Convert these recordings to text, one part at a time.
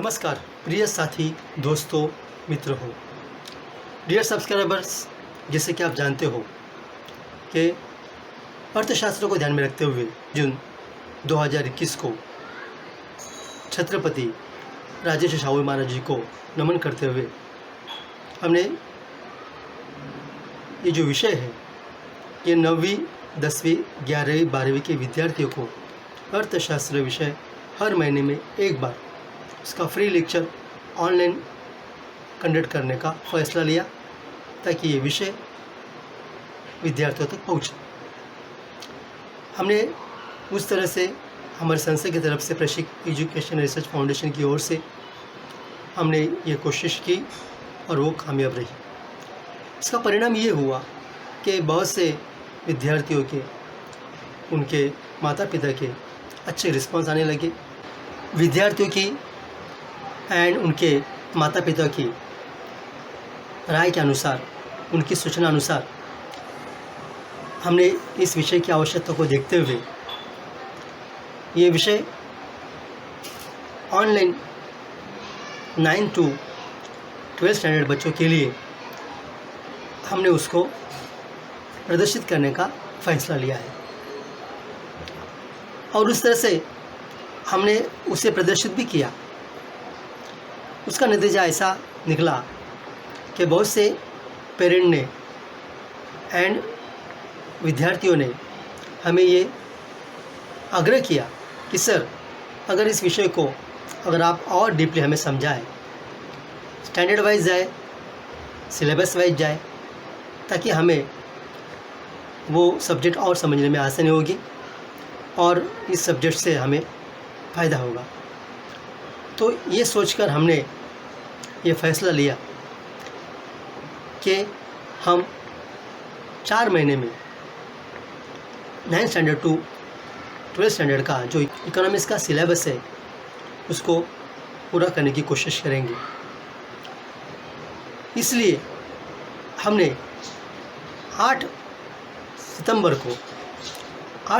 नमस्कार प्रिय साथी, दोस्तों, मित्र हो, डियर सब्सक्राइबर्स। जैसे कि आप जानते हो कि अर्थशास्त्र को ध्यान में रखते हुए जून 2021 को छत्रपति राजर्षि शाहू महाराज जी को नमन करते हुए हमने ये जो विषय है, ये 9वीं 10वीं 11वीं 12वीं के विद्यार्थियों को अर्थशास्त्र विषय हर महीने में एक बार उसका फ्री लेक्चर ऑनलाइन कंडक्ट करने का फैसला लिया ताकि ये विषय विद्यार्थियों तक पहुँचे। हमने उस तरह से हमारी संस्था की तरफ से प्रशिक्षक एजुकेशन रिसर्च फाउंडेशन की ओर से हमने ये कोशिश की और वो कामयाब रही। इसका परिणाम ये हुआ कि बहुत से विद्यार्थियों के, उनके माता पिता के अच्छे रिस्पांस आने लगे। विद्यार्थियों की एंड उनके माता पिता की राय के अनुसार, उनकी सूचना अनुसार हमने इस विषय की आवश्यकता को देखते हुए ये विषय ऑनलाइन 9 to 12 स्टैंडर्ड बच्चों के लिए हमने उसको प्रदर्शित करने का फैसला लिया है। और उस तरह से हमने उसे प्रदर्शित भी किया। उसका नतीजा ऐसा निकला कि बहुत से पेरेंट ने एंड विद्यार्थियों ने हमें ये आग्रह किया कि सर, अगर इस विषय को अगर आप और डीपली हमें समझाएं, स्टैंडर्ड वाइज जाए, सिलेबस वाइज जाए, ताकि हमें वो सब्जेक्ट और समझने में आसानी होगी और इस सब्जेक्ट से हमें फ़ायदा होगा। तो ये सोचकर हमने ये फ़ैसला लिया कि हम 4 महीने में 9 स्टैंडर्ड टू 12 स्टैंडर्ड का जो इकोनॉमिक्स का सिलेबस है उसको पूरा करने की कोशिश करेंगे। इसलिए हमने 8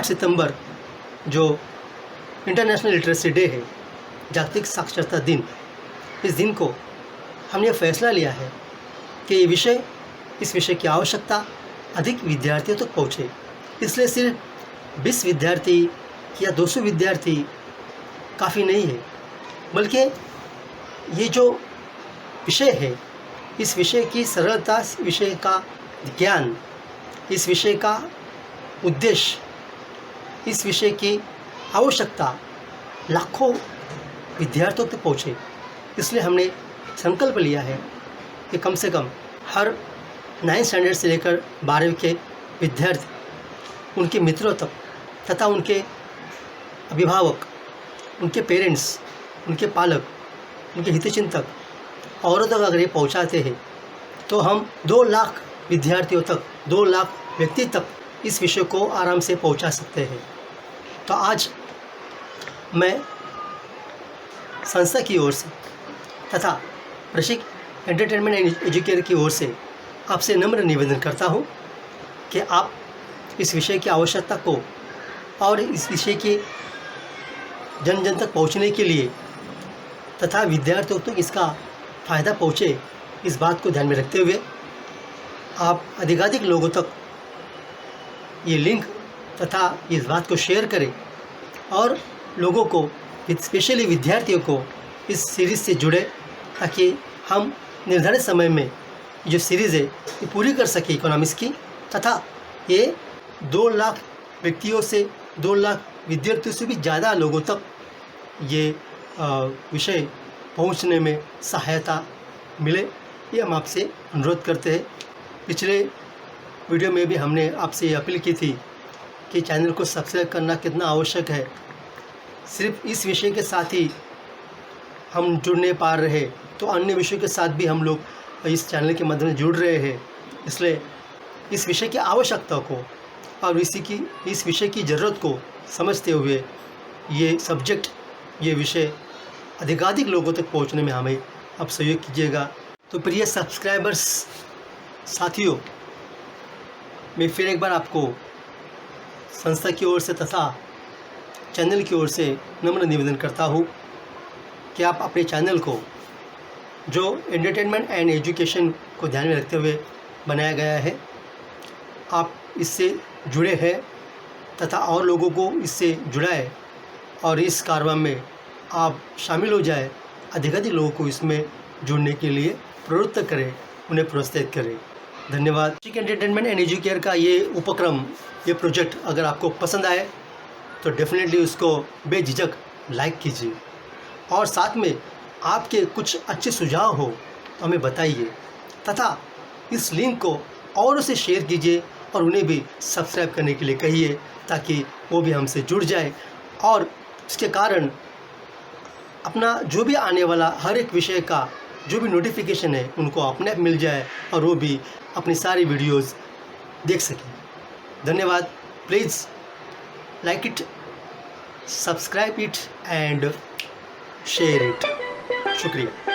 सितंबर जो इंटरनेशनल लिटरेसी डे है, जागतिक साक्षरता दिन, इस दिन को हमने फैसला लिया है कि इस विषय की आवश्यकता अधिक विद्यार्थियों तक पहुँचे। इसलिए सिर्फ 20 विद्यार्थी या 200 विद्यार्थी काफ़ी नहीं है, बल्कि ये जो विषय है, इस विषय की सरलता, इस विषय का ज्ञान, इस विषय का उद्देश्य, इस विषय की आवश्यकता लाखों विद्यार्थियों तक पहुँचे। इसलिए हमने संकल्प लिया है कि कम से कम हर 9 स्टैंडर्ड से लेकर 12वीं के विद्यार्थी, उनके मित्रों तक तथा उनके अभिभावक, उनके पेरेंट्स, उनके पालक, उनके हितचिंतक औरों तक अगर ये पहुँचाते हैं तो हम 2 लाख विद्यार्थियों तक, 2 लाख व्यक्ति तक इस विषय को आराम से पहुँचा सकते हैं। तो आज मैं संस्था की ओर से तथा प्रशिक्षक एंटरटेनमेंट एंड एजुकेटर की ओर से आपसे नम्र निवेदन करता हूँ कि आप इस विषय की आवश्यकता को और इस विषय के जन जन तक पहुँचने के लिए तथा विद्यार्थियों तक इसका फ़ायदा पहुँचे, इस बात को ध्यान में रखते हुए आप अधिकाधिक लोगों तक ये लिंक तथा इस बात को शेयर करें और लोगों को, स्पेशली विद्यार्थियों को इस सीरीज़ से जुड़े, ताकि हम निर्धारित समय में जो सीरीज़ है ये पूरी कर सके इकोनॉमिक्स की, तथा ये 2 लाख व्यक्तियों से, 2 लाख विद्यार्थियों से भी ज़्यादा लोगों तक ये विषय पहुंचने में सहायता मिले, ये हम आपसे अनुरोध करते हैं। पिछले वीडियो में भी हमने आपसे ये अपील की थी कि चैनल को सब्सक्राइब करना कितना आवश्यक है। सिर्फ इस विषय के साथ ही हम जुड़ नहीं पा रहे, तो अन्य विषयों के साथ भी हम लोग इस चैनल के माध्यम से जुड़ रहे हैं। इसलिए इस विषय की आवश्यकता को और इस विषय की ज़रूरत को समझते हुए ये सब्जेक्ट, ये विषय अधिकाधिक लोगों तक पहुंचने में हमें आप सहयोग कीजिएगा। तो प्रिय सब्सक्राइबर्स साथियों, मैं फिर एक बार आपको संस्था की ओर से तथा चैनल की ओर से नम्र निवेदन करता हूँ कि आप अपने चैनल को, जो एंटरटेनमेंट एंड एजुकेशन को ध्यान में रखते हुए बनाया गया है, आप इससे जुड़े हैं तथा और लोगों को इससे जुड़ाएं और इस कारवां में आप शामिल हो जाए, अधिक लोगों को इसमें जुड़ने के लिए प्रवृत्त करें, उन्हें प्रोत्साहित करें। धन्यवाद। एंटरटेनमेंट एंड एजुकेयर का ये उपक्रम, ये प्रोजेक्ट अगर आपको पसंद आए तो डेफिनेटली उसको बेझिझक लाइक कीजिए और साथ में आपके कुछ अच्छे सुझाव हो तो हमें बताइए तथा इस लिंक को औरों से शेयर कीजिए और उन्हें भी सब्सक्राइब करने के लिए कहिए ताकि वो भी हमसे जुड़ जाए और इसके कारण अपना जो भी आने वाला हर एक विषय का जो भी नोटिफिकेशन है उनको अपने आप मिल जाए और वो भी अपनी सारी वीडियोस देख सकें। धन्यवाद। Please like it, subscribe it and share it. शुक्रिया।